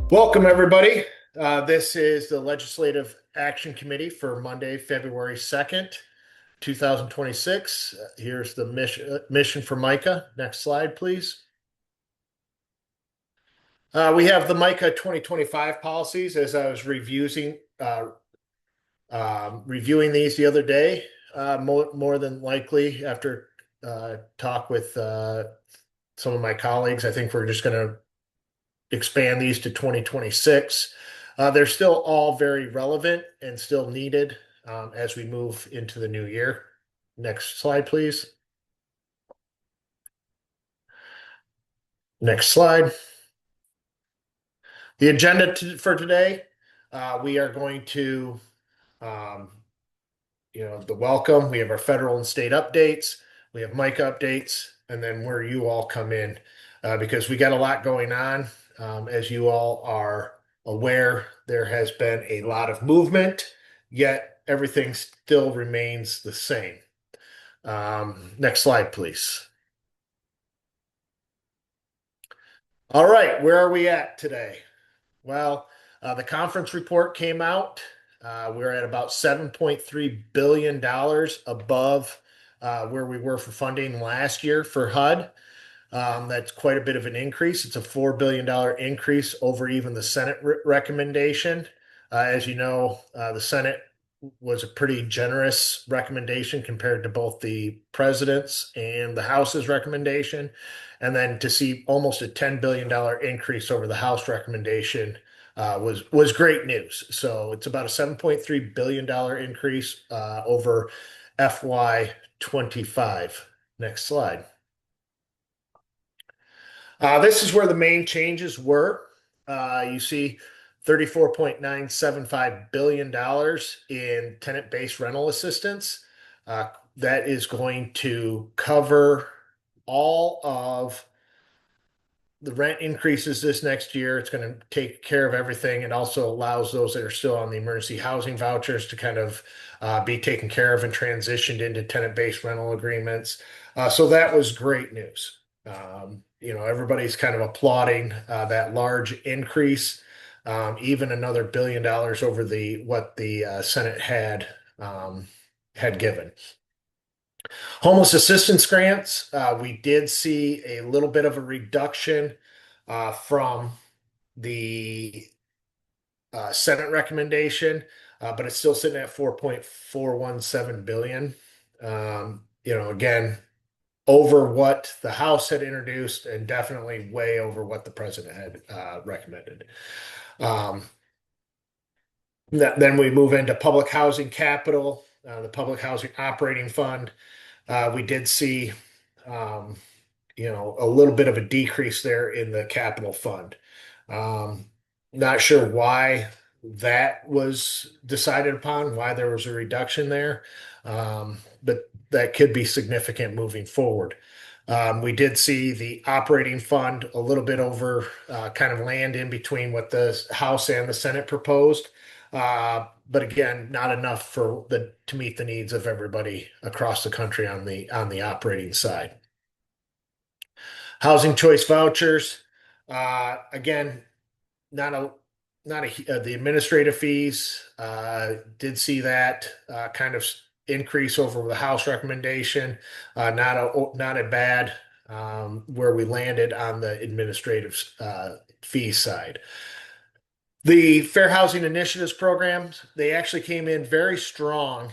Welcome, everybody. This is the Legislative Action Committee for Monday, February 2nd, 2026. Here's the mission for Micah. Next slide, please. We have the Micah 2025 policies as I was reviewing these the other day. More than likely, after talk with some of my colleagues, I think we're just going to expand these to 2026. They're still all very relevant and still needed as we move into the new year. Next slide, please. Next slide. The agenda for today, we are going to, um, the welcome. We have our federal and state updates. We have mic updates, and then where you all come in because we got a lot going on. As you all are aware, there has been a lot of movement, yet everything still remains the same. Next slide, please. All right, where are we at today? Well, the conference report came out. We're at about $7.3 billion above where we were for funding last year for HUD. That's quite a bit of an increase. It's a $4 billion increase over even the Senate recommendation. As you know, the Senate was a pretty generous recommendation compared to both the president's and the House's recommendation. And then to see almost a $10 billion increase over the House recommendation was great news. So it's about a $7.3 billion increase over FY25. Next slide. This is where the main changes were. You see $34.975 billion in tenant-based rental assistance. That is going to cover all of the rent increases this next year. It's going to take care of everything. It also allows those that are still on the emergency housing vouchers to kind of be taken care of and transitioned into tenant-based rental agreements. So that was great news. Everybody's kind of applauding that large increase, even another $1 billion over what the Senate had given. Homeless assistance grants, we did see a little bit of a reduction from the Senate recommendation, but it's still sitting at 4.417 billion. Again, over what the House had introduced and definitely way over what the president had recommended. Then we move into public housing capital, the public housing operating fund. We did see, a little bit of a decrease there in the capital fund. Not sure why that was decided upon, why there was a reduction there, but that could be significant moving forward. We did see the operating fund a little bit over, kind of land in between what the House and the Senate proposed. But again, not enough to meet the needs of everybody across the country on the operating side. Housing choice vouchers, again, the administrative fees did see that kind of increase over the House recommendation. Not a bad where we landed on the administrative fee side. The Fair Housing Initiatives programs, they actually came in very strong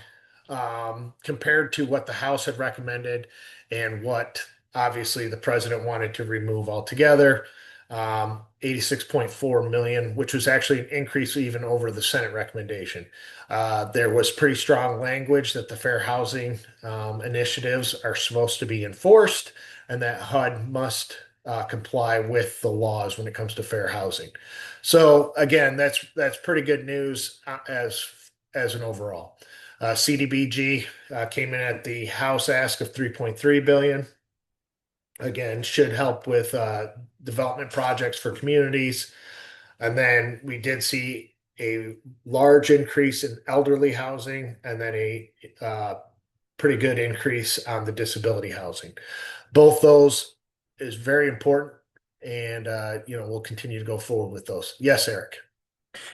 compared to what the House had recommended and what obviously the president wanted to remove altogether. 86.4 million, which was actually an increase even over the Senate recommendation. There was pretty strong language that the fair housing initiatives are supposed to be enforced and that HUD must comply with the laws when it comes to fair housing. So again, that's pretty good news as an overall. CDBG came in at the House ask of 3.3 billion. Again, should help with development projects for communities. And then we did see a large increase in elderly housing and then a pretty good increase on the disability housing. Both those is very important and we'll continue to go forward with those. Yes, Eric.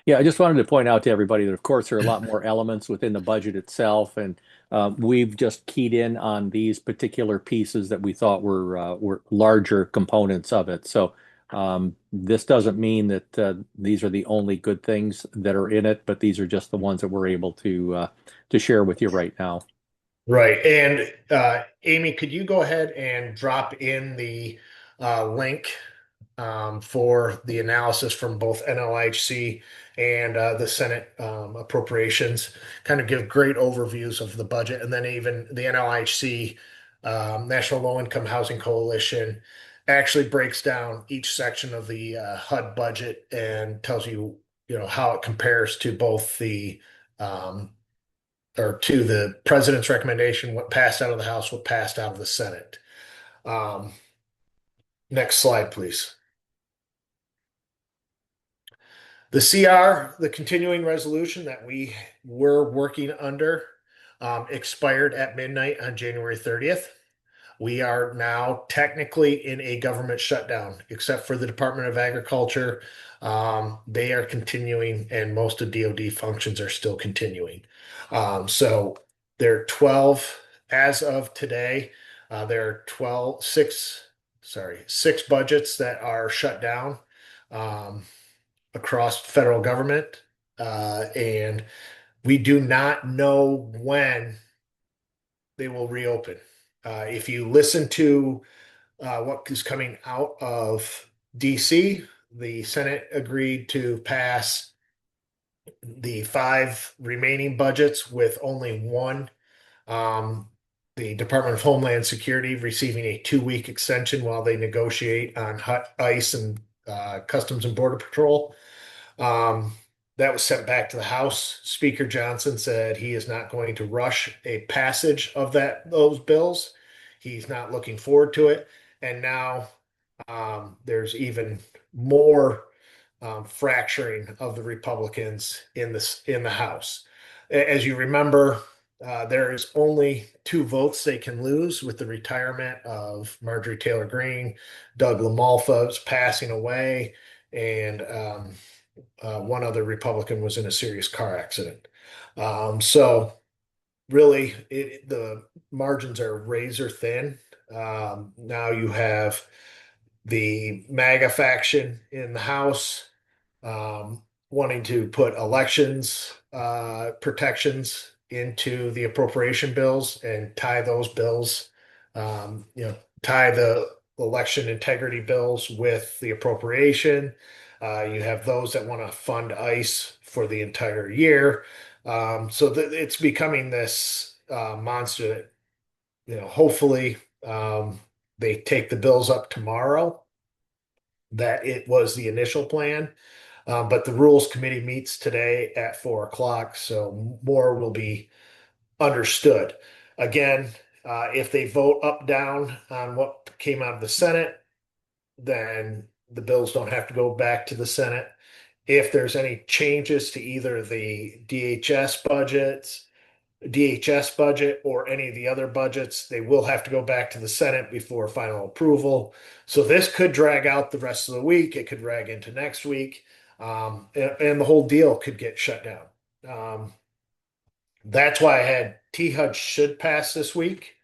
Yeah, I just wanted to point out to everybody that, of course, there are a lot more elements within the budget itself, and we've just keyed in on these particular pieces that we thought were larger components of it. So this doesn't mean that these are the only good things that are in it, but these are just the ones that we're able to share with you right now. Right. And Amy, could you go ahead and drop in the link for the analysis from both NLHC and the Senate appropriations? Kind of give great overviews of the budget. And then even the NLHC, National Low Income Housing Coalition, actually breaks down each section of the HUD budget and tells you, how it compares to both the um, or to the president's recommendation, what passed out of the House, what passed out of the Senate. Um, Next slide, please. The CR, the continuing resolution that we were working under, expired at midnight on January 30th. We are now technically in a government shutdown, except for the Department of Agriculture. They are continuing, and most of DoD functions are still continuing. So there are 12 as of today. There are 6 budgets that are shut down um, across federal government. And we do not know when they will reopen. If you listen to what is coming out of DC, the Senate agreed to pass the 5 remaining budgets with only one. Um, the Department of Homeland Security receiving a 2-week extension while they negotiate on ICE and Customs and Border Patrol. Um, that was sent back to the House. Speaker Johnson said he is not going to rush a passage of those bills. He's not looking forward to it. And now there's even more fracturing of the Republicans in the House. As you remember, there is only 2 votes they can lose with the retirement of Marjorie Taylor Greene, Doug LaMalfa's passing away, and one other Republican was in a serious car accident. So really, the margins are razor thin. Now you have the MAGA faction in the House um, wanting to put elections protections into the appropriation bills and tie those bills, tie the election integrity bills with the appropriation. You have those that want to fund ICE for the entire year. So it's becoming this monster that, hopefully they take the bills up tomorrow. That it was the initial plan. But the Rules Committee meets today at 4 o'clock, so more will be understood. Again, if they vote up, down on what came out of the Senate, then the bills don't have to go back to the Senate. If there's any changes to either the DHS budget or any of the other budgets, they will have to go back to the Senate before final approval. So this could drag out the rest of the week. It could drag into next week. And the whole deal could get shut down. That's why I had T-HUD should pass this week.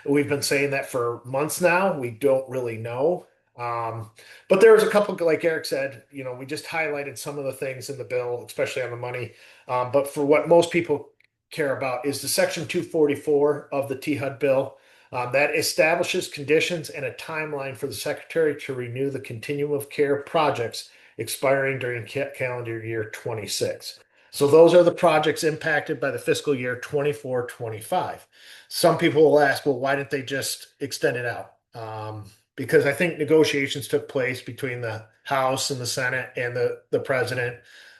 We've been saying that for months now. We don't really know. Um, but there was a couple, like Eric said, we just highlighted some of the things in the bill, especially on the money. But for what most people care about is the Section 244 of the T-HUD bill that establishes conditions and a timeline for the Secretary to renew the continuum of care projects expiring during calendar year 26. So those are the projects impacted by the fiscal year 24-25. Some people will ask, well, why didn't they just extend it out? Because I think negotiations took place between the House and the Senate and the president,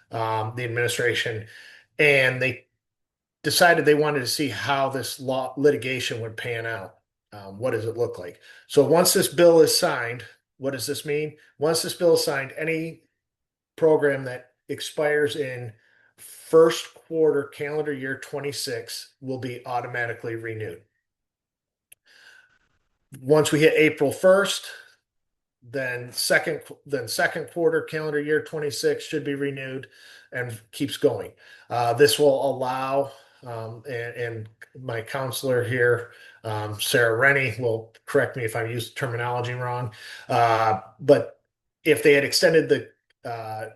the administration, and they decided they wanted to see how this litigation would pan out. What does it look like? So once this bill is signed, what does this mean? Once this bill is signed, any program that expires in first quarter calendar year 26 will be automatically renewed. Once we hit April 1st, then second quarter calendar year 26 should be renewed and keeps going. This will allow and my counselor here, Sarah Rennie, will correct me if I use terminology wrong. But if they had extended the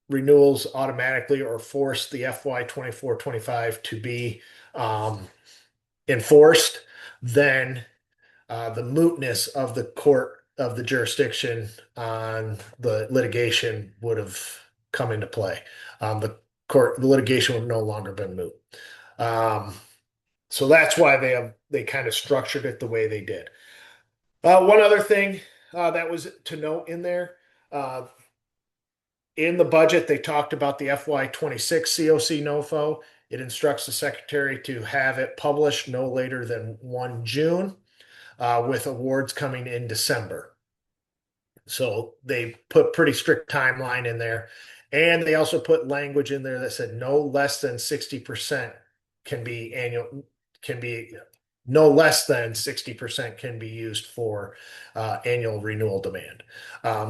renewals automatically or forced the FY 24-25 to be enforced, then the mootness of the court of the jurisdiction on the litigation would have come into play. The litigation would no longer been moot. Um, so that's why they kind of structured it the way they did. One other thing that was to note in there, uh, in the budget, they talked about the FY 26 COC NOFO. It instructs the secretary to have it published no later than 1 June, with awards coming in December. So they put pretty strict timeline in there. And they also put language in there that said no less than 60% can be annual, can be no less than 60% can be used for annual renewal demand.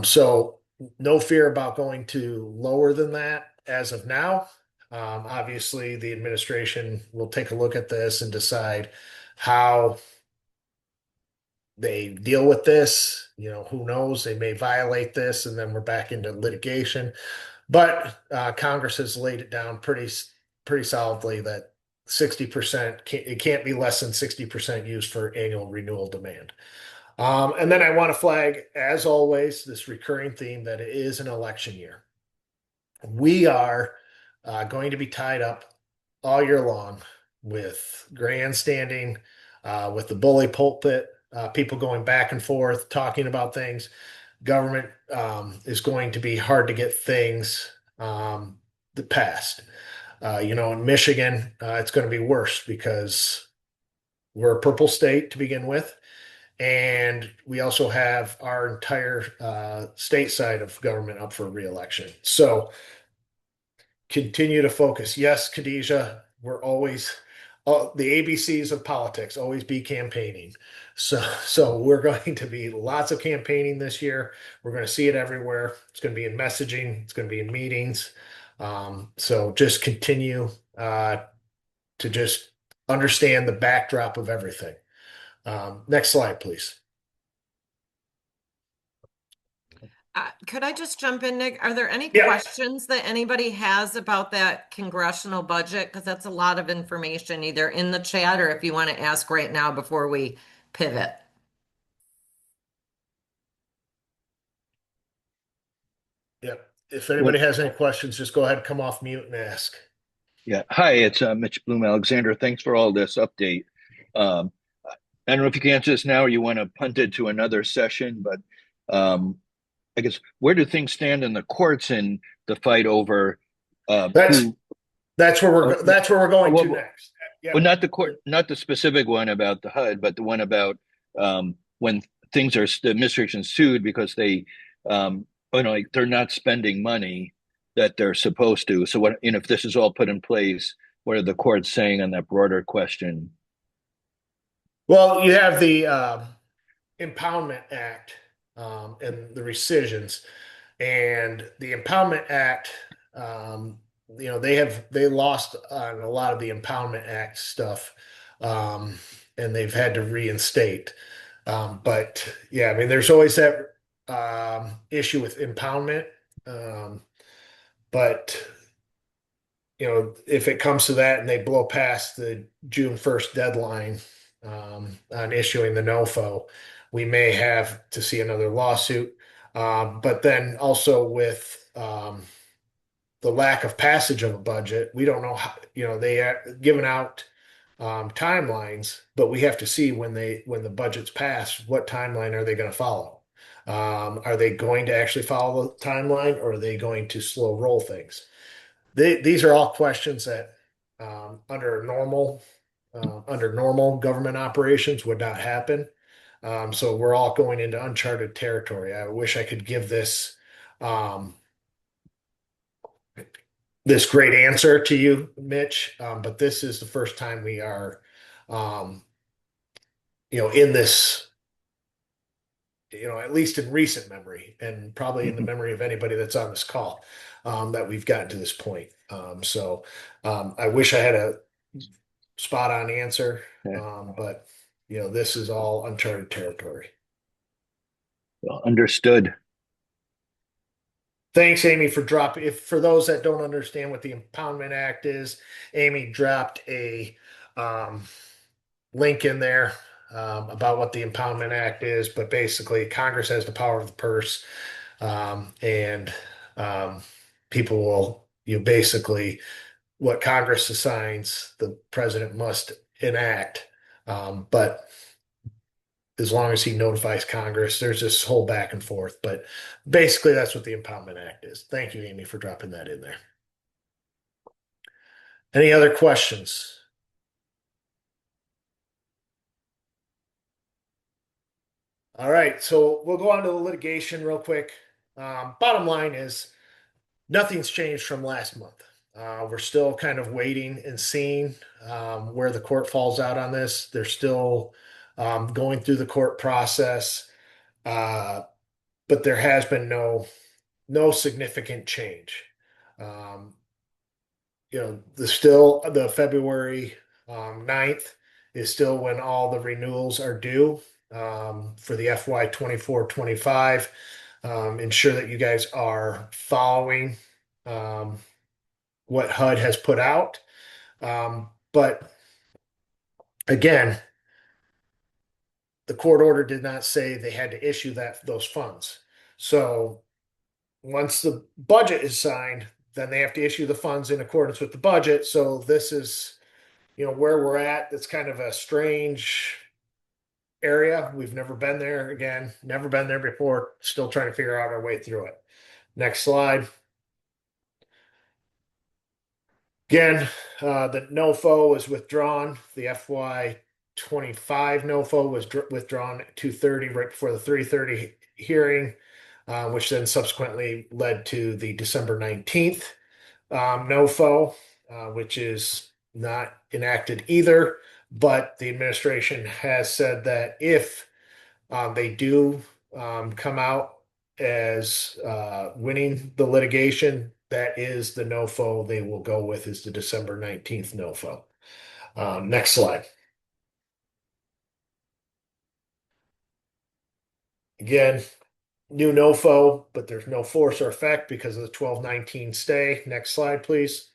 So no fear about going to lower than that as of now. Obviously, the administration will take a look at this and decide how they deal with this. Who knows? They may violate this, and then we're back into litigation. But Congress has laid it down pretty solidly that 60% it can't be less than 60% used for annual renewal demand. And then I want to flag, as always, this recurring theme that it is an election year. We are going to be tied up all year long with grandstanding, with the bully pulpit, people going back and forth, talking about things. Government is going to be hard to get things passed. In Michigan, it's going to be worse because we're a purple state to begin with. And we also have our entire state side of government up for reelection. So continue to focus. Yes, Khadijah, we're always the ABCs of politics, always be campaigning. So we're going to be lots of campaigning this year. We're going to see it everywhere. It's going to be in messaging. It's going to be in meetings. So just continue to just understand the backdrop of everything. Next slide, please. Could I just jump in, Nick? Are there any Yeah. questions that anybody has about that congressional budget? Because that's a lot of information, either in the chat or if you want to ask right now before we pivot. Yep. If anybody has any questions, just go ahead and come off mute and ask. Yeah. Hi, it's Mitch Bloom Alexander. Thanks for all this update. I don't know if you can answer this now or you want to punt it to another session, but I guess where do things stand in the courts in the fight over that's where we're going to next. Yeah. Well, not the court, not the specific one about the HUD, but the one about when things are the administration sued because they they're not spending money that they're supposed to. So what, if this is all put in place, what are the courts saying on that broader question? Well, you have the Impoundment Act and the rescissions, and the Impoundment Act. They lost on a lot of the Impoundment Act stuff, and they've had to reinstate. But yeah, I mean, there's always that issue with impoundment. But if it comes to that and they blow past the June 1st deadline on issuing the NOFO, we may have to see another lawsuit. But then also with the lack of passage of a budget, we don't know how, they are giving out timelines, but we have to see when the budget's passed, what timeline are they going to follow? Are they going to actually follow the timeline, or are they going to slow roll things? These are all questions that under normal government operations would not happen. So we're all going into uncharted territory. I wish I could give this great answer to you, Mitch, but this is the first time we are, in this at least in recent memory, and probably in the memory of anybody that's on this call, that we've gotten to this point. I wish I had a spot on answer, Yeah. but this is all uncharted territory. Well, understood. Thanks, Amy, for dropping. If for those that don't understand what the Impoundment Act is, Amy dropped a um, link in there about what the Impoundment Act is. But basically, Congress has the power of the purse, and um, people will, basically what Congress assigns, the president must enact. But as long as he notifies Congress, there's this whole back and forth. But basically, that's what the Impoundment Act is. Thank you, Amy, for dropping that in there. Any other questions? All right, so we'll go on to the litigation real quick. Bottom line is nothing's changed from last month. We're still kind of waiting and seeing where the court falls out on this. They're still going through the court process, but there has been no significant change. Um, the February 9th is still when all the renewals are due for the FY 24-25. Ensure that you guys are following um, what HUD has put out. But again, the court order did not say they had to issue those funds. So once the budget is signed, then they have to issue the funds in accordance with the budget. So this is, where we're at. It's kind of a strange area. We've never been there again, never been there before, still trying to figure out our way through it. Next slide. Again, the NOFO was withdrawn. The FY 25 NOFO was withdrawn at 2:30 right before the 3:30 hearing, which then subsequently led to the December 19th NOFO, which is not enacted either. But the administration has said that if they do come out as winning the litigation, that is the NOFO they will go with, is the December 19th NOFO. Next slide. Again, new NOFO, but there's no force or effect because of the 1219 stay. Next slide, please.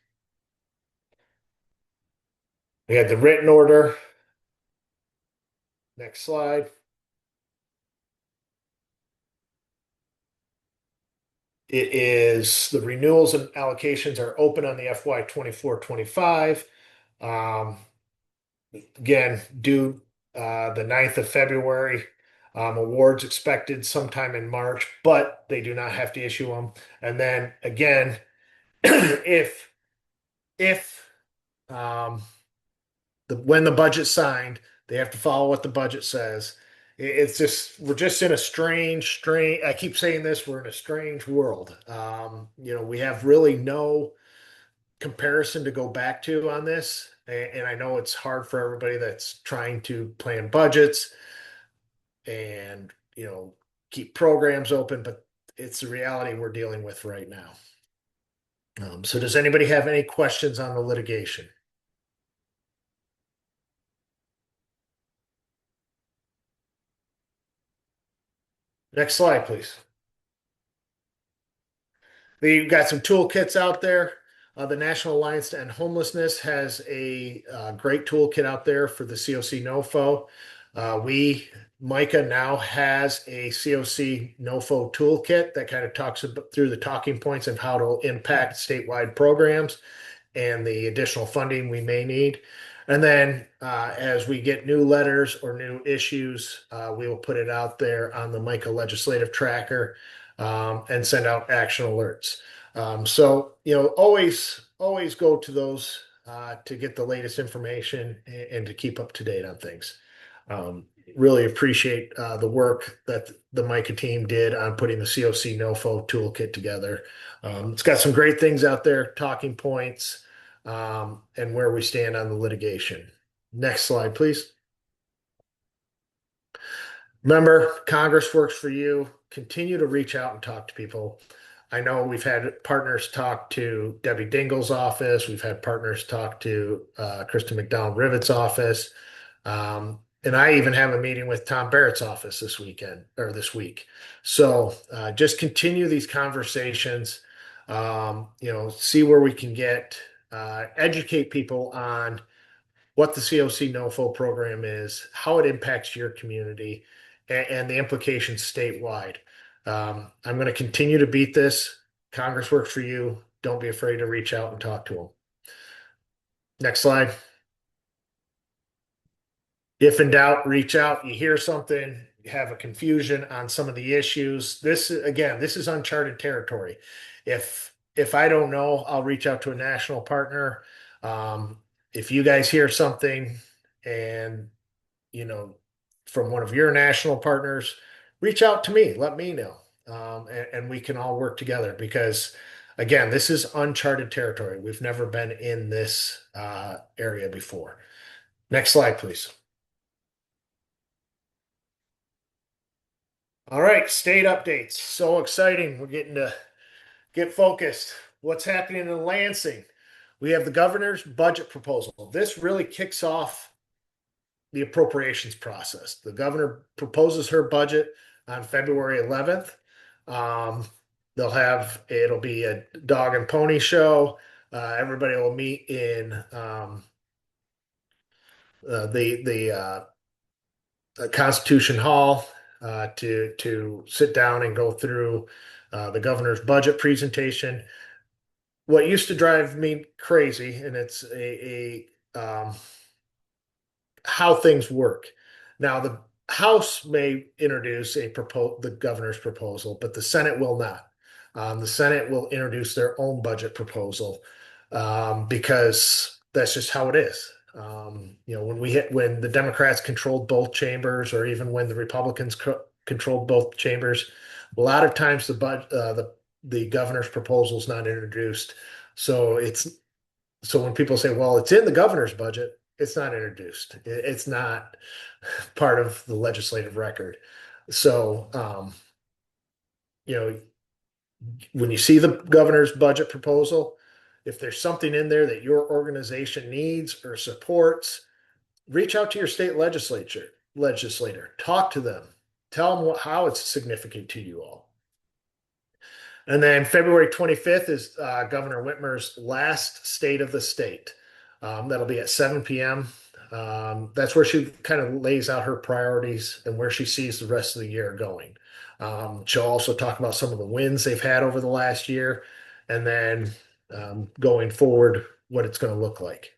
We had the written order. Next slide. It is the renewals and allocations are open on the FY 24-25. Again, due the 9th of February. Awards expected sometime in March, but they do not have to issue them. And then again, if when the budget's signed, they have to follow what the budget says. It's just we're just in a strange. I keep saying this. We're in a strange world. We have really no comparison to go back to on this, and I know it's hard for everybody that's trying to plan budgets and keep programs open, but it's the reality we're dealing with right now. So does anybody have any questions on the litigation? Next slide, please. We've got some toolkits out there. The National Alliance to End Homelessness has a great toolkit out there for the COC NOFO. Micah now has a COC NOFO toolkit that kind of talks through the talking points of how to impact statewide programs and the additional funding we may need. And then as we get new letters or new issues, we will put it out there on the Micah Legislative Tracker and send out action alerts. So, always go to those to get the latest information and to keep up to date on things. Really appreciate the work that the Micah team did on putting the COC NOFO toolkit together. It's got some great things out there, talking points, and where we stand on the litigation. Next slide, please. Remember, Congress works for you. Continue to reach out and talk to people. I know we've had partners talk to Debbie Dingle's office. We've had partners talk to Kristen McDonald Rivet's office. And I even have a meeting with Tom Barrett's office this weekend or this week. So just continue these conversations. See where we can get, educate people on what the COC NOFO program is, how it impacts your community, and the implications statewide. I'm going to continue to beat this. Congress works for you. Don't be afraid to reach out and talk to them. Next slide. If in doubt, reach out. You hear something, you have a confusion on some of the issues. This is uncharted territory. If I don't know, I'll reach out to a national partner. If you guys hear something and you know from one of your national partners, reach out to me. Let me know, and we can all work together because again, this is uncharted territory. We've never been in this area before. Next slide, please. All right, state updates. So exciting. We're getting to get focused. What's happening in Lansing? We have the governor's budget proposal. This really kicks off the appropriations process. The governor proposes her budget on February 11th. It'll be a dog and pony show. Everybody will meet in the Constitution Hall to sit down and go through the governor's budget presentation. What used to drive me crazy, and it's how things work. Now, the House may introduce the governor's proposal, but the Senate will not. The Senate will introduce their own budget proposal because that's just how it is. When the Democrats controlled both chambers, or even when the Republicans controlled both chambers, a lot of times the governor's proposal is not introduced. So when people say, "Well, it's in the governor's budget," it's not introduced. It's not part of the legislative record. So when you see the governor's budget proposal, if there's something in there that your organization needs or supports, reach out to your state legislator, talk to them, tell them how it's significant to you all. And then February 25th is Governor Whitmer's last state of the state. That'll be at 7 p.m. That's where she kind of lays out her priorities and where she sees the rest of the year going. She'll also talk about some of the wins they've had over the last year, and then going forward, what it's going to look like.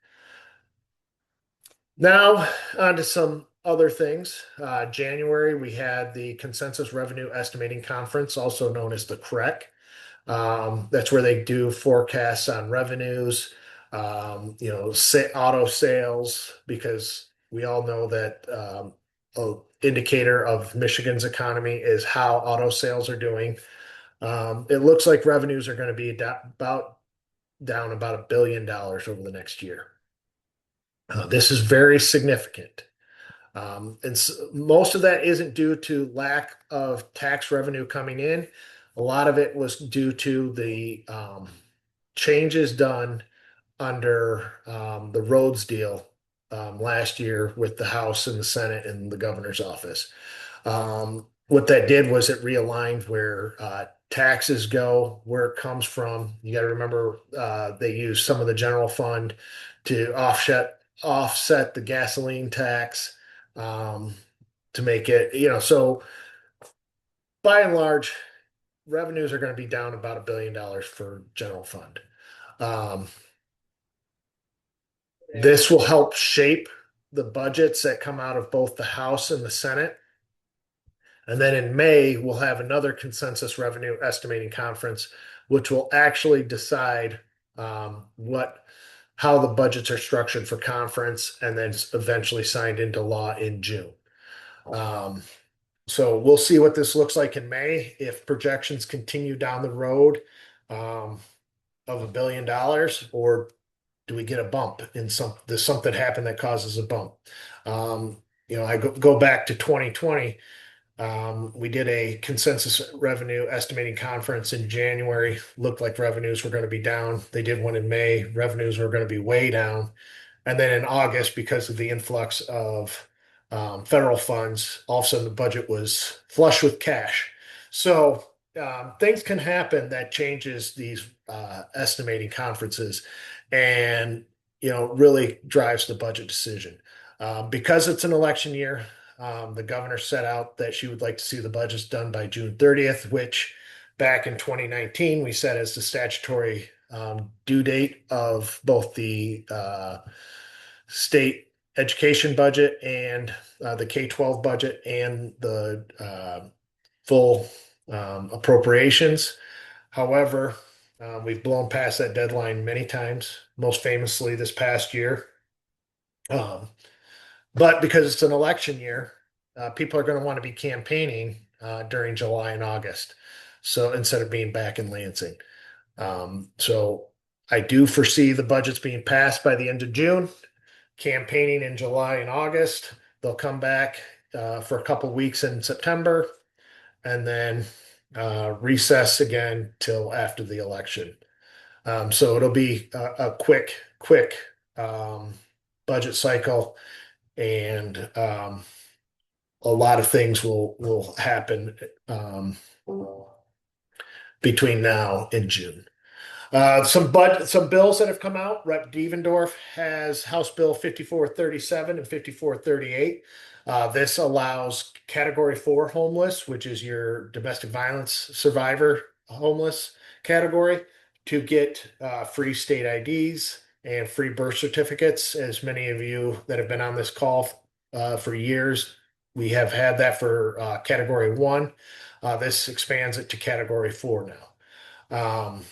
Now, on to some other things. January, we had the Consensus Revenue Estimating Conference, also known as the CREC. That's where they do forecasts on revenues, auto sales, because we all know that an indicator of Michigan's economy is how auto sales are doing. It looks like revenues are going to be down about $1 billion over the next year. This is very significant. Most of that isn't due to lack of tax revenue coming in. A lot of it was due to the changes done under the roads deal last year with the House and the Senate and the governor's office. What that did was it realigned where taxes go, where it comes from. You got to remember they use some of the general fund to offset the gasoline tax to make it, so by and large, revenues are going to be down about $1 billion for general fund. This will help shape the budgets that come out of both the House and the Senate. And then in May, we'll have another consensus revenue estimating conference, which will actually decide how the budgets are structured for conference, and then eventually signed into law in June. So we'll see what this looks like in May. If projections continue down the road of $1 billion, or do we get a bump does something happen that causes a bump? I go back to 2020. We did a consensus revenue estimating conference in January. Looked like revenues were going to be down. They did one in May. Revenues were going to be way down. And then in August, because of the influx of federal funds, all of a sudden the budget was flush with cash. So things can happen that changes these estimating conferences, and really drives the budget decision. Because it's an election year, the governor set out that she would like to see the budgets done by June 30th, which back in 2019 we set as the statutory due date of both the state education budget and the K-12 budget and the full appropriations. However, we've blown past that deadline many times, most famously this past year. But because it's an election year, people are going to want to be campaigning during July and August. So instead of being back in Lansing. So I do foresee the budgets being passed by the end of June, campaigning in July and August. They'll come back for a couple of weeks in September, and then recess again till after the election. So it'll be a quick budget cycle, and a lot of things will happen between now and June. Some bills that have come out. Rep. Devendorf has House Bill 5437 and 5438. This allows Category 4 homeless, which is your domestic violence survivor homeless category, to get free state IDs and free birth certificates. As many of you that have been on this call for years, we have had that for Category 1. This expands it to Category 4 now.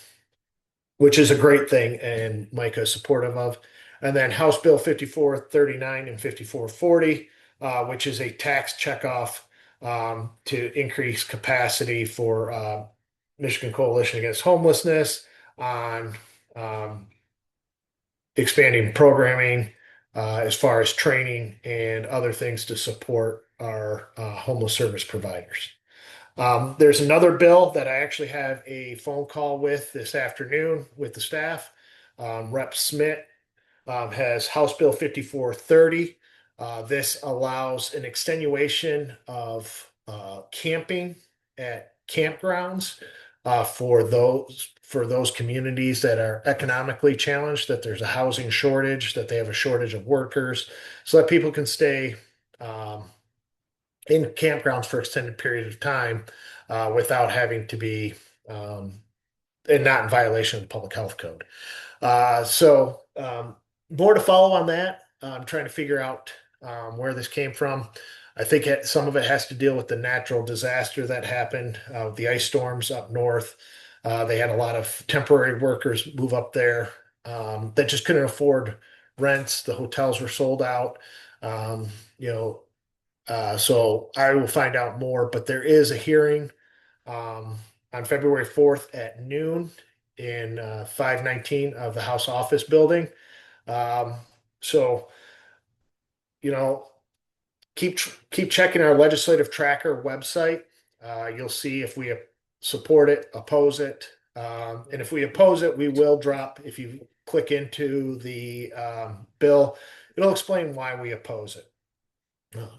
Which is a great thing, and Micah is supportive of. And then House Bill 5439 and 5440, which is a tax checkoff to increase capacity for Michigan Coalition Against Homelessness on expanding programming as far as training and other things to support our homeless service providers. There's another bill that I actually have a phone call with this afternoon with the staff. Rep. Smith has House Bill 5430. This allows an extenuation of camping at campgrounds for those communities that are economically challenged, that there's a housing shortage, that they have a shortage of workers, so that people can stay in campgrounds for extended period of time without having to be and not in violation of the public health code. So more to follow on that. I'm trying to figure out where this came from. I think some of it has to deal with the natural disaster that happened, the ice storms up north. They had a lot of temporary workers move up there that just couldn't afford rents. The hotels were sold out. So I will find out more, but there is a hearing on February 4th at noon in 519 of the House Office Building. So, keep checking our legislative tracker website. You'll see if we support it, oppose it. And if we oppose it, we will drop. If you click into the bill, it'll explain why we oppose it.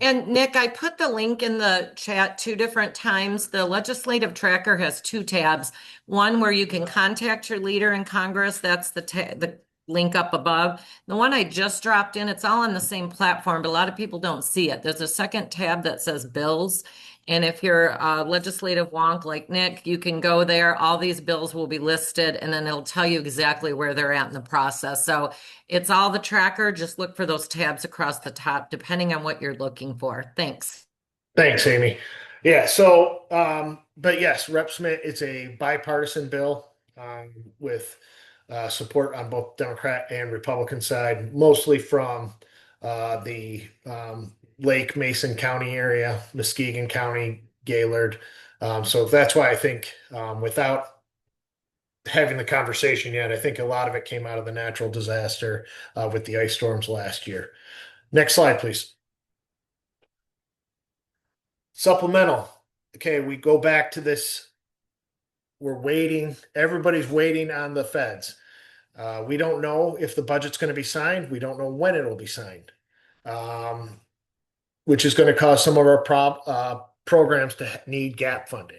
And Nick, I put the link in the chat 2 different times. The legislative tracker has 2 tabs. One where you can contact your leader in Congress. That's the link up above. The one I just dropped in, it's all on the same platform, but a lot of people don't see it. There's a second tab that says bills. And if you're a legislative wonk like Nick, you can go there. All these bills will be listed, and then it'll tell you exactly where they're at in the process. So it's all the tracker. Just look for those tabs across the top, depending on what you're looking for. Thanks. Thanks, Amy. Yeah, so, but yes, Rep. Smith, it's a bipartisan bill with support on both Democrat and Republican side, mostly from the Lake Mason County area, Muskegon County, Gaylord. So that's why I think without having the conversation yet, I think a lot of it came out of the natural disaster with the ice storms last year. Next slide, please. Supplemental. Okay, we go back to this. We're waiting. Everybody's waiting on the feds. We don't know if the budget's going to be signed. We don't know when it'll be signed, um, which is going to cause some of our programs to need gap funding.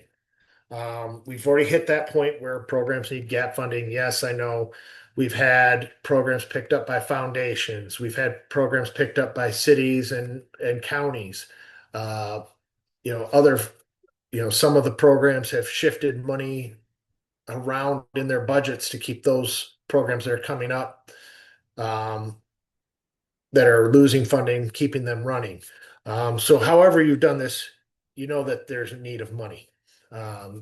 We've already hit that point where programs need gap funding. Yes, I know we've had programs picked up by foundations. We've had programs picked up by cities and counties. Uh, other, some of the programs have shifted money around in their budgets to keep those programs that are coming up, um, that are losing funding, keeping them running. So however you've done this, you know that there's a need of money.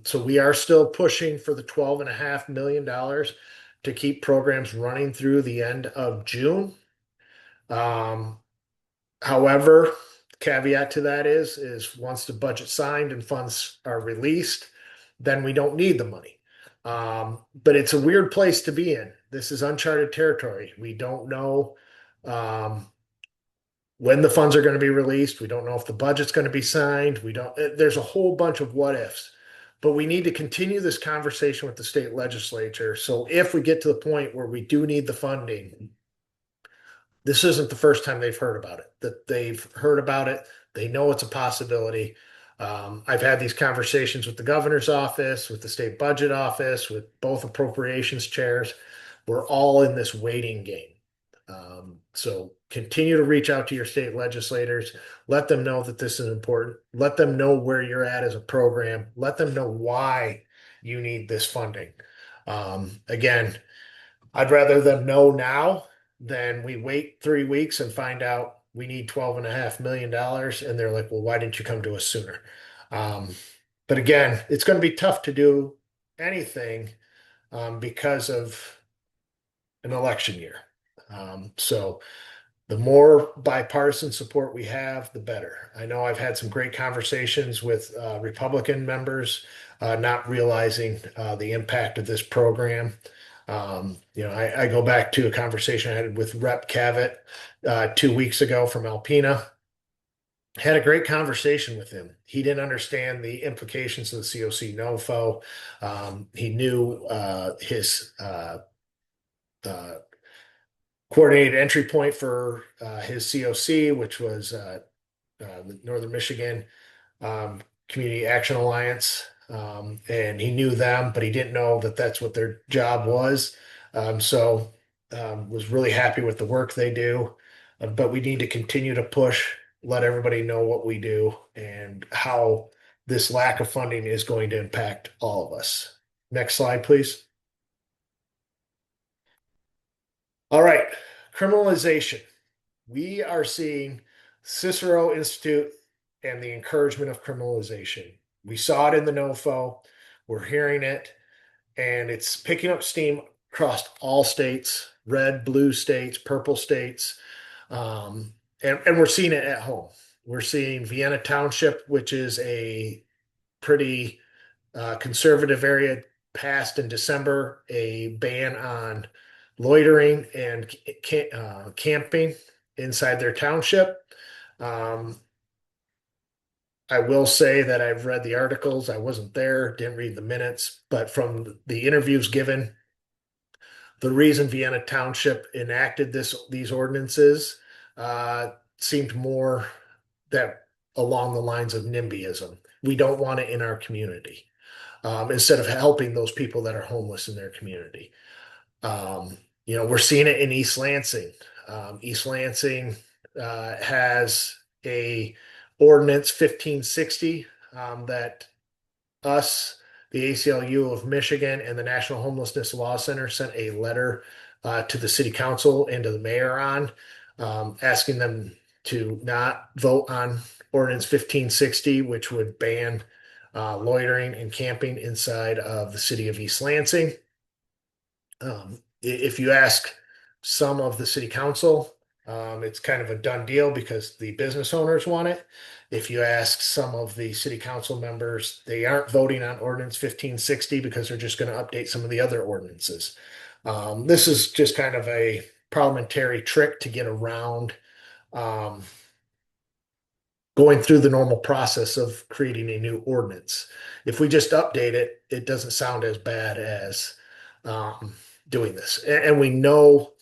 So we are still pushing for the $12.5 million to keep programs running through the end of June. Um, However, caveat to that is once the budget's signed and funds are released, then we don't need the money. But it's a weird place to be in. This is uncharted territory. We don't know um, when the funds are going to be released. We don't know if the budget's going to be signed. We don't. There's a whole bunch of what ifs. But we need to continue this conversation with the state legislature. So if we get to the point where we do need the funding, this isn't the first time they've heard about it. That they've heard about it. They know it's a possibility. I've had these conversations with the governor's office, with the state budget office, with both appropriations chairs. We're all in this waiting game. So continue to reach out to your state legislators. Let them know that this is important. Let them know where you're at as a program. Let them know why you need this funding. Again, I'd rather them know now than we wait 3 weeks and find out we need $12.5 million. And they're like, well, why didn't you come to us sooner? But again, it's going to be tough to do anything because of an election year. So the more bipartisan support we have, the better. I know I've had some great conversations with Republican members, not realizing the impact of this program. I go back to a conversation I had with Rep. Cavett 2 weeks ago from Alpena. Had a great conversation with him. He didn't understand the implications of the COC NOFO. He knew his uh, coordinated entry point for his COC, which was the Northern Michigan Community Action Alliance. And he knew them, but he didn't know that that's what their job was. Was really happy with the work they do. But we need to continue to push, let everybody know what we do and how this lack of funding is going to impact all of us. Next slide, please. All right, criminalization. We are seeing Cicero Institute and the encouragement of criminalization. We saw it in the NOFO. We're hearing it, and it's picking up steam across all states, red, blue states, purple states. And we're seeing it at home. We're seeing Vienna Township, which is a pretty conservative area, passed in December a ban on loitering and camping inside their township. I will say that I've read the articles. I wasn't there, didn't read the minutes, but from the interviews given, the reason Vienna Township enacted these ordinances seemed more that along the lines of NIMBYism. We don't want it in our community, instead of helping those people that are homeless in their community. We're seeing it in East Lansing. East Lansing has a ordinance 1560 that us, the ACLU of Michigan, and the National Homelessness Law Center sent a letter to the city council and to the mayor on, asking them to not vote on ordinance 1560, which would ban loitering and camping inside of the city of East Lansing. If you ask some of the city council, it's kind of a done deal because the business owners want it. If you ask some of the city council members, they aren't voting on ordinance 1560 because they're just going to update some of the other ordinances. This is just kind of a parliamentary trick to get around going going through the normal process of creating a new ordinance. If we just update it, it doesn't sound as bad as doing this. And we know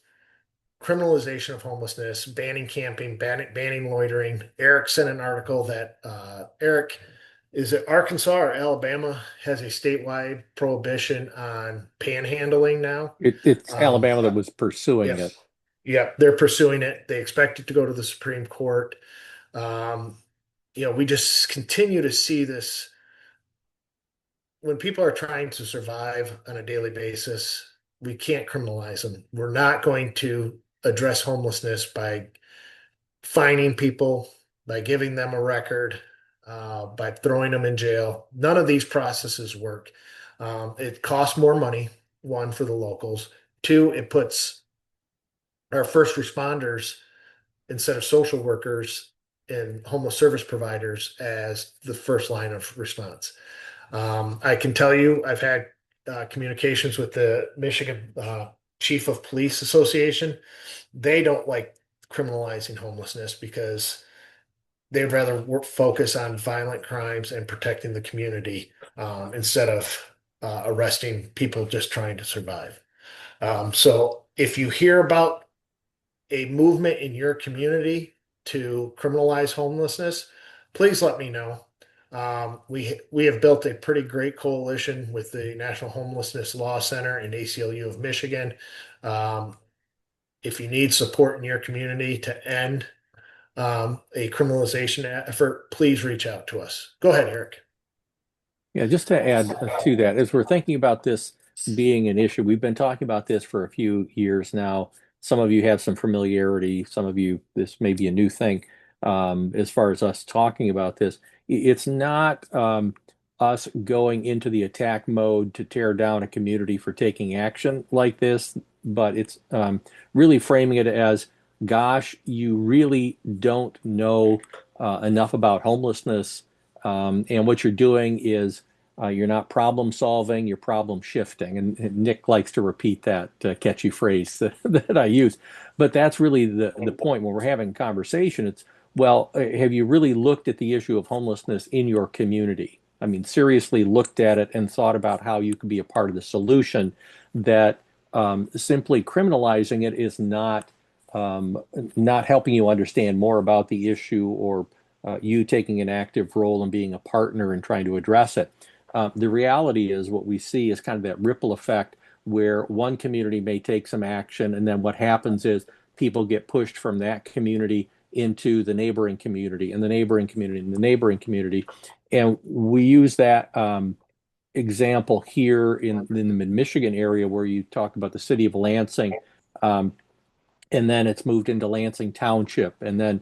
criminalization of homelessness, banning camping, banning loitering. Eric sent an article that Eric, is it Arkansas or Alabama has a statewide prohibition on panhandling now. It's Um, Alabama that was pursuing yeah, it. yeah, they're pursuing it. They expect it to go to the Supreme Court. Um, we just continue to see this when people are trying to survive on a daily basis. We can't criminalize them. We're not going to address homelessness by fining people, by giving them a record, by throwing them in jail. None of these processes work. It costs more money, one, for the locals. Two, it puts our first responders instead of social workers and homeless service providers as the first line of response. I can tell you, I've had communications with the Michigan Chief of Police Association. They don't like criminalizing homelessness because they'd rather focus on violent crimes and protecting the community instead of arresting people just trying to survive. So if you hear about a movement in your community to criminalize homelessness, please let me know. We have built a pretty great coalition with the National Homelessness Law Center and ACLU of Michigan. Um, if you need support in your community to end a criminalization effort, please reach out to us. Go ahead, Eric. Yeah, just to add to that, as we're thinking about this being an issue, we've been talking about this for a few years now. Some of you have some familiarity, some of you, this may be a new thing as far as us talking about this. It's not us going into the attack mode to tear down a community for taking action like this, but it's really framing it as, gosh, you really don't know enough about homelessness. And what you're doing is you're not problem solving, you're problem shifting. And Nick likes to repeat that catchy phrase that I use. But that's really the point when we're having a conversation. It's, well, have you really looked at the issue of homelessness in your community? I mean, seriously looked at it and thought about how you could be a part of the solution, that simply criminalizing it is not helping you understand more about the issue, or you taking an active role and being a partner and trying to address it. The reality is, what we see is kind of that ripple effect where one community may take some action, and then what happens is people get pushed from that community into the neighboring community and the neighboring community and the neighboring community. And we use that example here in the mid-Michigan area, where you talk about the city of Lansing. And then it's moved into Lansing Township, and then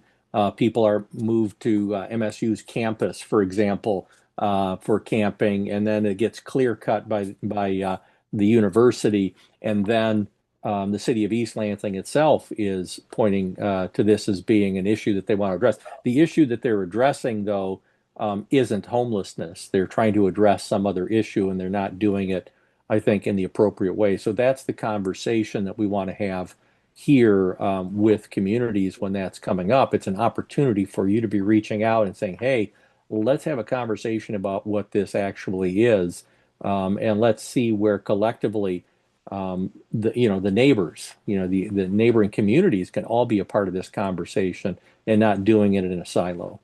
people are moved to MSU's campus, for example, for camping, and then it gets clear cut by the university, and then the city of East Lansing itself is pointing to this as being an issue that they want to address. The issue that they're addressing, though, isn't homelessness. They're trying to address some other issue, and they're not doing it, I think, in the appropriate way. So that's the conversation that we want to have here with communities when that's coming up. It's an opportunity for you to be reaching out and saying, hey, let's have a conversation about what this actually is, and let's see where collectively the neighbors, the neighboring communities can all be a part of this conversation, and not doing it in a silo.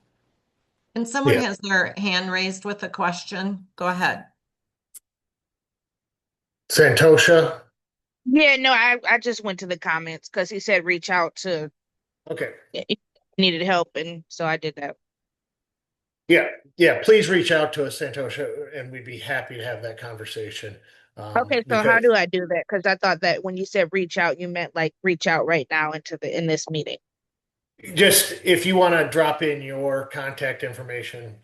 And someone Yeah. has their hand raised with a question. Go ahead. Santosha. Yeah, no, I just went to the comments because he said reach out to Okay. if you needed help, and so I did that. Yeah. Yeah. Please reach out to us, Santosha, and we'd be happy to have that conversation. Okay, so how Because do I do that? Because I thought that when you said reach out, you meant like reach out right now in this meeting. just if you want to drop in your contact information,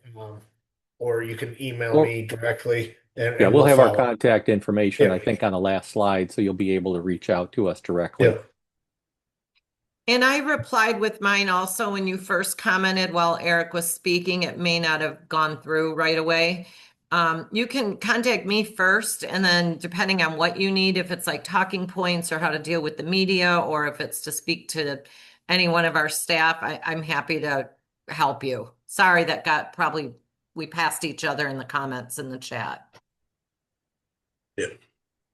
or you can email Well, me directly, and, yeah, and we'll we'll have our follow. contact information, Yeah. I think, on the last slide, so you'll be able to reach out to us directly. Yeah. And I replied with mine also when you first commented while Eric was speaking. It may not have gone through right away. You can contact me first, and then depending on what you need, if it's like talking points or how to deal with the media, or if it's to speak to any one of our staff, I'm happy to help you. Sorry, that got probably, we passed each other in the comments in the chat.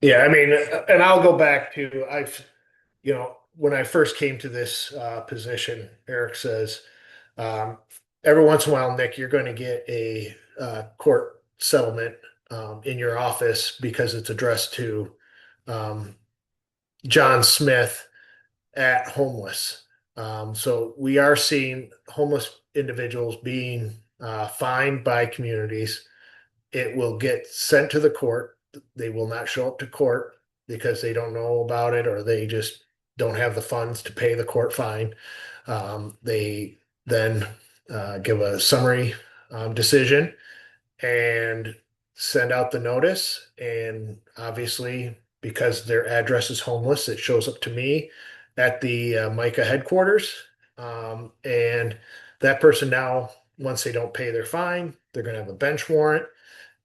Yeah, I mean, and I'll go back to when I first came to this position, Eric says, um, every once in a while, Nick, you're going to get a court settlement in your office because it's addressed to um, John Smith at homeless. So we are seeing homeless individuals being fined by communities. It will get sent to the court. They will not show up to court because they don't know about it or they just don't have the funds to pay the court fine. They then give a summary decision and send out the notice. And obviously, because their address is homeless, it shows up to me at the MICA headquarters. And that person now, once they don't pay their fine, they're going to have a bench warrant.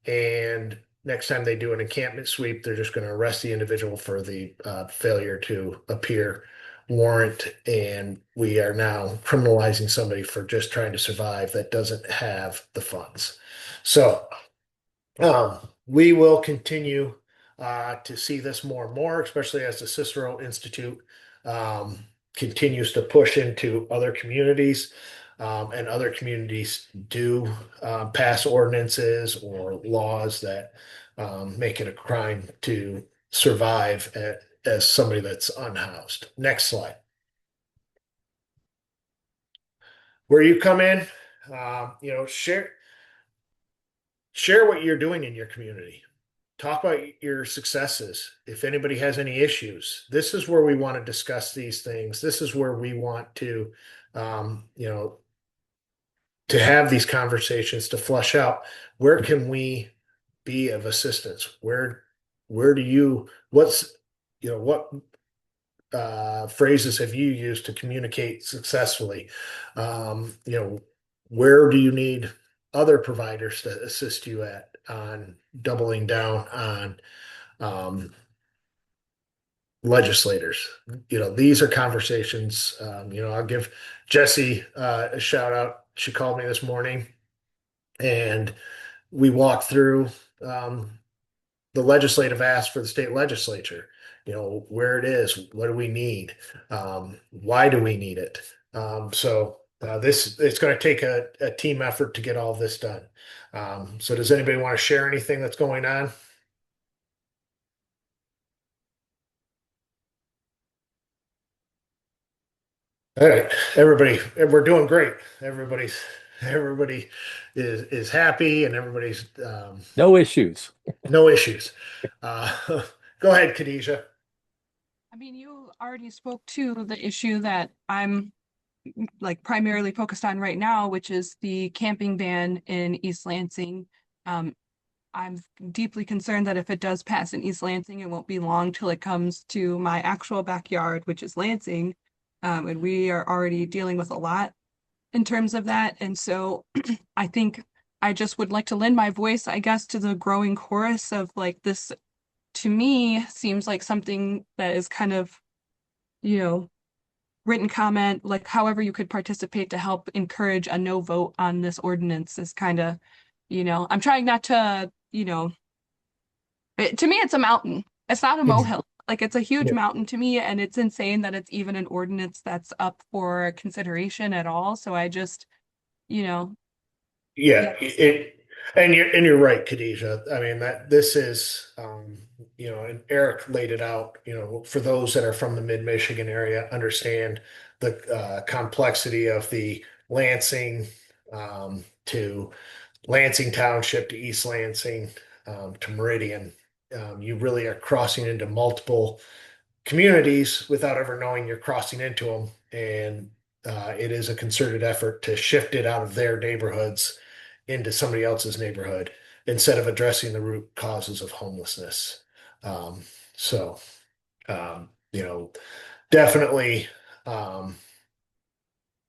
And next time they do an encampment sweep, they're just going to arrest the individual for the failure to appear warrant. And we are now criminalizing somebody for just trying to survive that doesn't have the funds. So we will continue to see this more and more, especially as the Cicero Institute um, continues to push into other communities. And other communities do pass ordinances or laws that make it a crime to survive as somebody that's unhoused. Next slide. Where you come in, share what you're doing in your community. Talk about your successes. If anybody has any issues, this is where we want to discuss these things. This is where we want to, um, you know, to have these conversations to flush out where can we be of assistance? Where do you, what phrases have you used to communicate successfully? Where do you need other providers to assist you on doubling down on legislators? These are conversations. I'll give Jesse a shout out. She called me this morning and we walked through the legislative ask for the state legislature, where it is, what do we need? Why do we need it? It's going to take a team effort to get all this done. So does anybody want to share anything that's going on? All right, everybody, we're doing great. Everybody is happy and everybody's No issues. no issues. Go ahead, Khadijah. I mean, you already spoke to the issue that I'm like primarily focused on right now, which is the camping ban in East Lansing. I'm deeply concerned that if it does pass in East Lansing, it won't be long till it comes to my actual backyard, which is Lansing. And we are already dealing with a lot in terms of that. And so I think I just would like to lend my voice, I guess, to the growing chorus of like this, to me, seems like something that is kind of, written comment, like however you could participate to help encourage a no vote on this ordinance is kind of, I'm trying not to, to me, it's a mountain. It's not a molehill. Like it's a huge mountain to me, and it's insane that it's even an ordinance that's up for consideration at all. So I just, Yeah, and you're right, Khadijah. I mean that this is and Eric laid it out. For those that are from the mid-Michigan area, understand the complexity of the Lansing to Lansing Township to East Lansing to Meridian. You really are crossing into multiple communities without ever knowing you're crossing into them, and it is a concerted effort to shift it out of their neighborhoods into somebody else's neighborhood instead of addressing the root causes of homelessness. Um, so, definitely,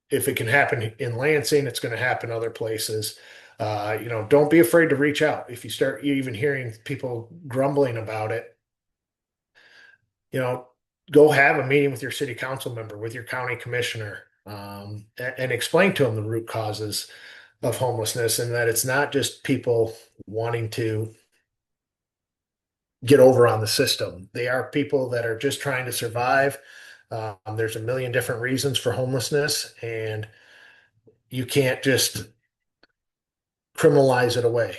if it can happen in Lansing, it's going to happen other places. Don't be afraid to reach out. If you start even hearing people grumbling about it, go have a meeting with your city council member, with your county commissioner, and explain to them the root causes. of homelessness, and that it's not just people wanting to get over on the system. They are people that are just trying to survive. There's a million different reasons for homelessness, and you can't just criminalize it away.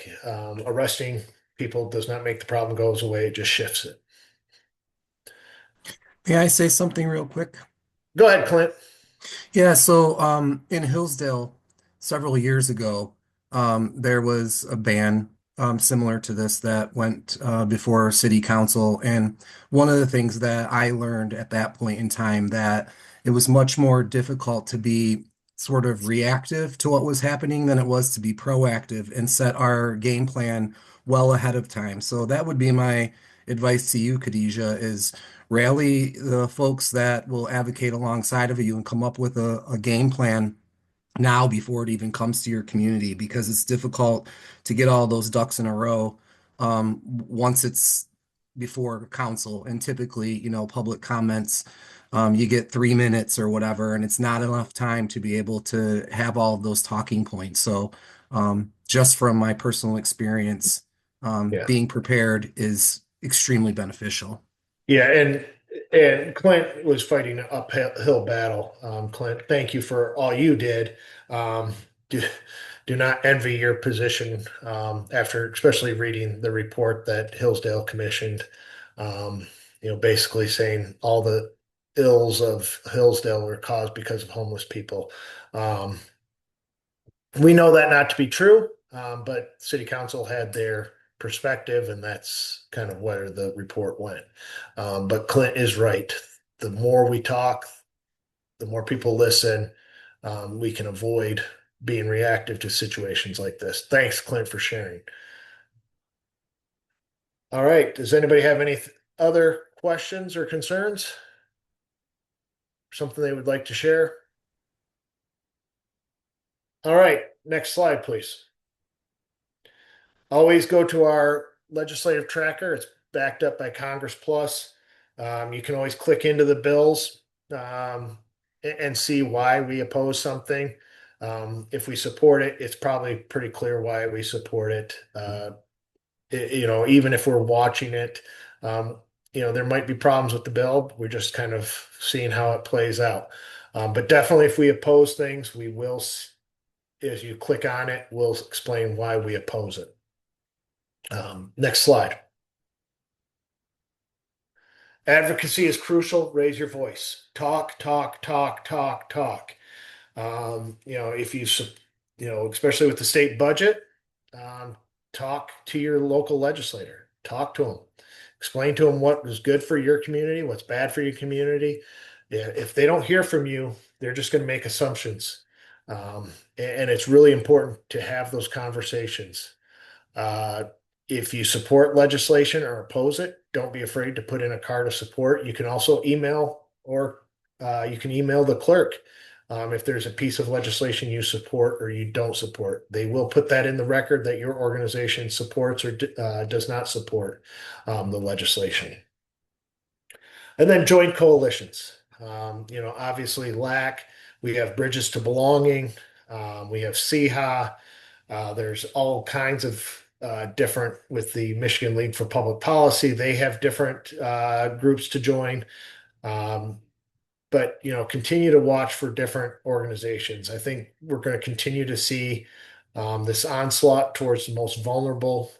Arresting people does not make the problem goes away, it just shifts it. May I say something real quick? Go ahead, Clint. Yeah, so in Hillsdale several years ago, there was a ban similar to this that went before city council. And one of the things that I learned at that point in time that it was much more difficult to be sort of reactive to what was happening than it was to be proactive and set our game plan well ahead of time. So that would be my advice to you, Khadijah, is rally the folks that will advocate alongside of you and come up with a game plan now before it even comes to your community because it's difficult to get all those ducks in a row once it's before council. And typically, public comments, you get 3 minutes or whatever, and it's not enough time to be able to have all of those talking points. So just from my personal experience, Yeah. being prepared is extremely beneficial. Yeah, and Clint was fighting an uphill battle. Clint, thank you for all you did. Um, do do not envy your position after, especially reading the report that Hillsdale commissioned. Basically saying all the ills of Hillsdale were caused because of homeless people. Um, we know that not to be true, but City Council had their perspective, and that's kind of where the report went. But Clint is right. The more we talk, the more people listen, we can avoid being reactive to situations like this. Thanks, Clint, for sharing. All right. Does anybody have any other questions or concerns? Something they would like to share? All right. Next slide, please. Always go to our legislative tracker. It's backed up by Congress Plus. You can always click into the bills and see why we oppose something. If we support it, it's probably pretty clear why we support it. Even if we're watching it, there might be problems with the bill. We're just kind of seeing how it plays out. But definitely, if we oppose things, we will, as you click on it, we'll explain why we oppose it. Next slide. Advocacy is crucial. Raise your voice. Talk, talk, talk, talk, talk. If especially with the state budget, talk to your local legislator. Talk to them. Explain to them what is good for your community, what's bad for your community. If they don't hear from you, they're just going to make assumptions. And it's really important to have those conversations. If you support legislation or oppose it, don't be afraid to put in a card of support. You can also email or you can email the clerk if there's a piece of legislation you support or you don't support. They will put that in the record that your organization supports or does not support the legislation. And then join coalitions. Obviously LAC, we have Bridges to Belonging, we have CHA. There's all kinds of different with the Michigan League for Public Policy. They have different groups to join. But continue to watch for different organizations. I think we're going to continue to see this onslaught towards the most vulnerable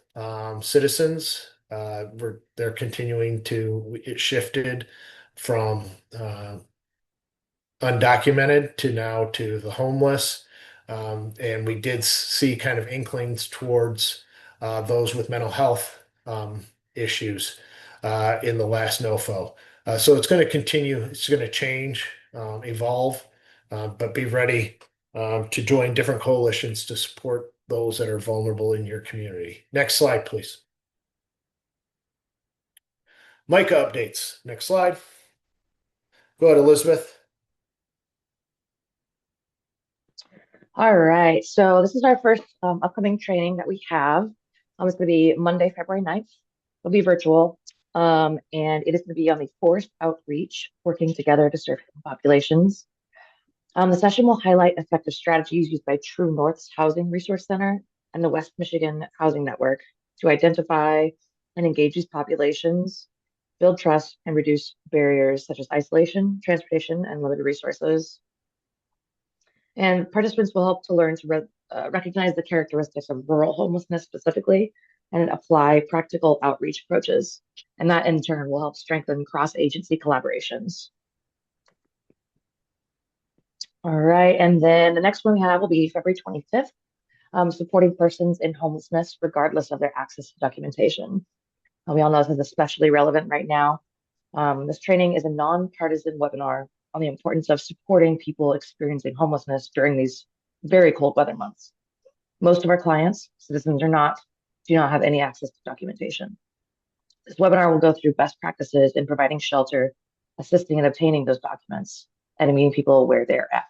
citizens. They're continuing to, it shifted from undocumented to now to the homeless. And we did see kind of inklings towards those with mental health issues in the last NOFO. So it's going to continue, it's going to change, evolve, but be ready to join different coalitions to support those that are vulnerable in your community. Next slide, please. MICA updates. Next slide. Go ahead, Elizabeth. All right, so this is our first upcoming training that we have. It's going to be Monday, February 9th. It'll be virtual, and it is going to be on the forced outreach, working together to serve populations. The session will highlight effective strategies used by True North's Housing Resource Center and the West Michigan Housing Network to identify and engage these populations, build trust, and reduce barriers such as isolation, transportation, and limited resources. And participants will help to learn to recognize the characteristics of rural homelessness specifically and apply practical outreach approaches. And that in turn will help strengthen cross-agency collaborations. All right, and then the next one we have will be February 25th, supporting persons in homelessness regardless of their access to documentation. We all know this is especially relevant right now. This training is a nonpartisan webinar on the importance of supporting people experiencing homelessness during these very cold weather months. Most of our clients, citizens or not, do not have any access to documentation. This webinar will go through best practices in providing shelter, assisting in obtaining those documents, and meeting people where they're at.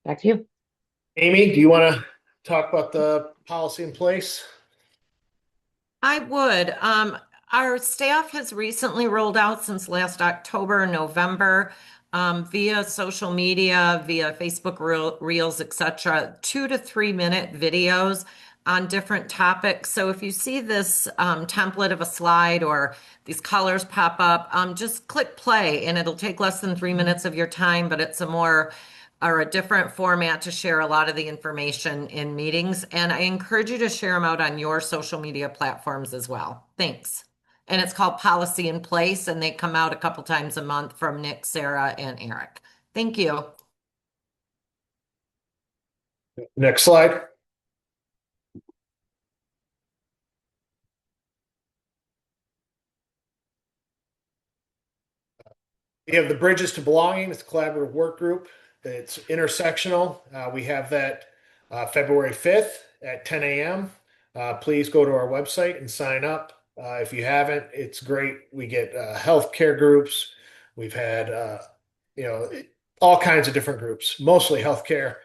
Back to you. Amy, do you want to talk about the policy in place? I would. Our staff has recently rolled out since last October, November, via social media, via Facebook Reels, etc., 2 to 3 minute videos on different topics. So if you see this template of a slide or these colors pop up, just click play and it'll take less than 3 minutes of your time, but it's a different format to share a lot of the information in meetings. And I encourage you to share them out on your social media platforms as well. Thanks. And it's called Policy in Place, and they come out a couple times a month from Nick, Sarah, and Eric. Thank you. Next slide. We have the Bridges to Belonging. It's a collaborative work group. It's intersectional. We have that February 5th at 10 a.m. Please go to our website and sign up. If you haven't, it's great. We get healthcare groups. We've had, all kinds of different groups, mostly healthcare,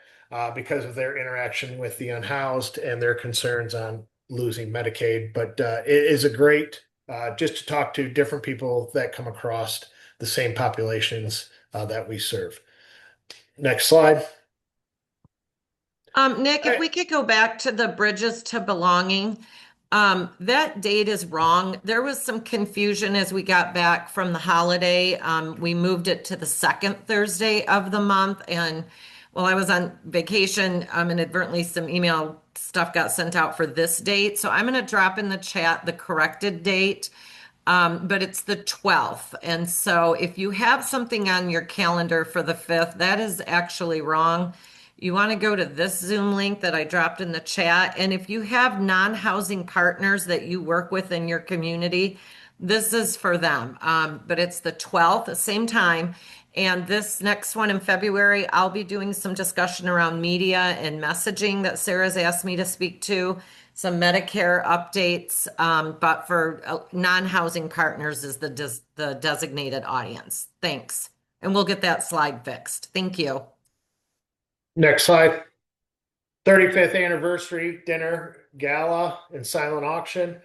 because of their interaction with the unhoused and their concerns on losing Medicaid. But it is a great just to talk to different people that come across the same populations that we serve. Next slide. Nick, if we could go back to the Bridges to Belonging, that date is wrong. There was some confusion as we got back from the holiday. We moved it to the second Thursday of the month. And while I was on vacation, inadvertently some email stuff got sent out for this date. So I'm going to drop in the chat the corrected date. But it's the 12th. And so if you have something on your calendar for the 5th, that is actually wrong. You want to go to this Zoom link that I dropped in the chat. And if you have non-housing partners that you work with in your community, this is for them. But it's the 12th, same time. And this next one in February, I'll be doing some discussion around media and messaging that Sarah's asked me to speak to, some Medicare updates, but for non-housing partners is the designated audience. Thanks. And we'll get that slide fixed. Thank you. Next slide. 35th anniversary dinner, gala, and silent auction.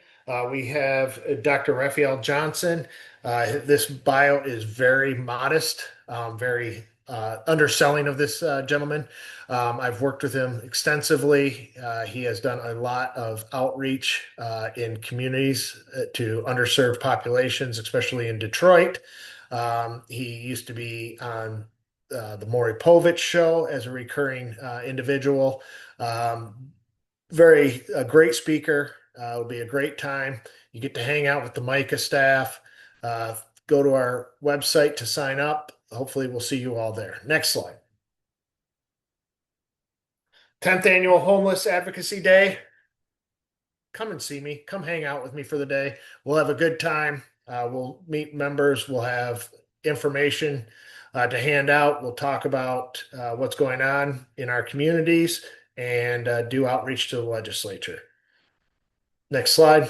We have Dr. Raphael Johnson. This bio is very modest, very underselling of this gentleman. I've worked with him extensively. He has done a lot of outreach in communities to underserved populations, especially in Detroit. He used to be on the Maury Povich show as a recurring individual. Very a great speaker. It'll be a great time. You get to hang out with the MICA staff. Go to our website to sign up. Hopefully we'll see you all there. Next slide. 10th Annual Homeless Advocacy Day. Come and see me. Come hang out with me for the day. We'll have a good time. We'll meet members. We'll have information to hand out. We'll talk about what's going on in our communities and do outreach to the legislature. Next slide.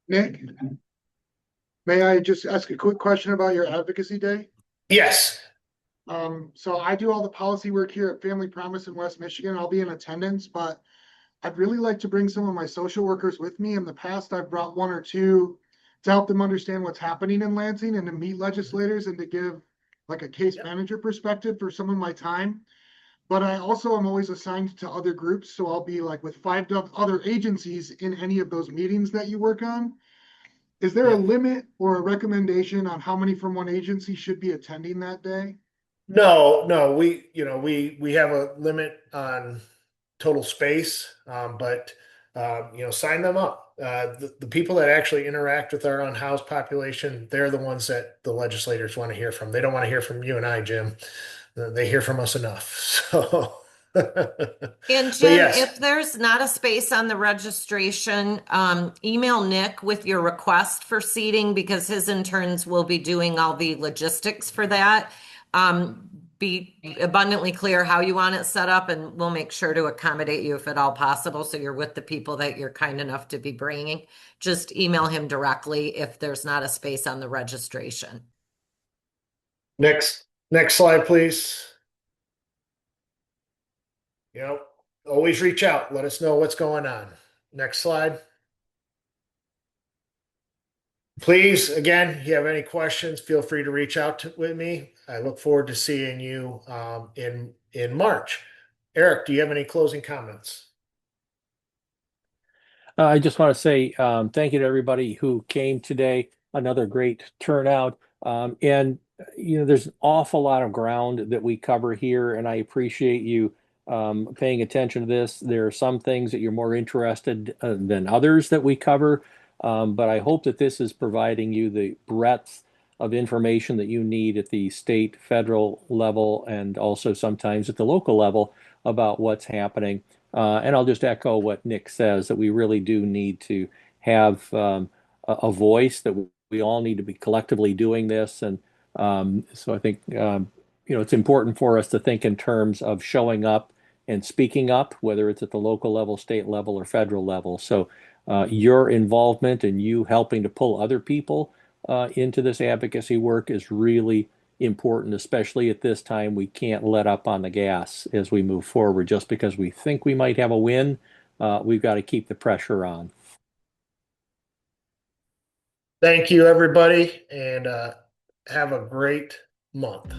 Nick, may I just ask a quick question about your advocacy day? Yes. So I do all the policy work here at Family Promise in West Michigan. I'll be in attendance, but I'd really like to bring some of my social workers with me. In the past, I've brought one or two to help them understand what's happening in Lansing and to meet legislators and to give like a case manager perspective for some of my time. But I also am always assigned to other groups, so I'll be like with other agencies in any of those meetings that you work on. Is there a limit or a recommendation on how many from one agency should be attending that day? No, we have a limit on total space, but sign them up. The people that actually interact with our unhoused population, they're the ones that the legislators want to hear from. They don't want to hear from you and I, Jim. They hear from us enough. So, And but Jim, yes, if there's not a space on the registration, email Nick with your request for seating because his interns will be doing all the logistics for that. Be abundantly clear how you want it set up, and we'll make sure to accommodate you if at all possible. So you're with the people that you're kind enough to be bringing. Just email him directly if there's not a space on the registration. next slide, please. Always reach out. Let us know what's going on. Next slide. Please, again, if you have any questions, feel free to reach out with me. I look forward to seeing you in March. Eric, do you have any closing comments? I just want to say thank you to everybody who came today. Another great turnout. And, there's an awful lot of ground that we cover here, and I appreciate you paying attention to this. There are some things that you're more interested than others that we cover. But I hope that this is providing you the breadth of information that you need at the state, federal level, and also sometimes at the local level about what's happening. And I'll just echo what Nick says, that we really do need to have a voice, that we all need to be collectively doing this. And so I think, it's important for us to think in terms of showing up and speaking up, whether it's at the local level, state level, or federal level. So your involvement and you helping to pull other people into this advocacy work is really important, especially at this time. We can't let up on the gas as we move forward just because we think we might have a win. We've got to keep the pressure on. Thank you, everybody, and have a great month.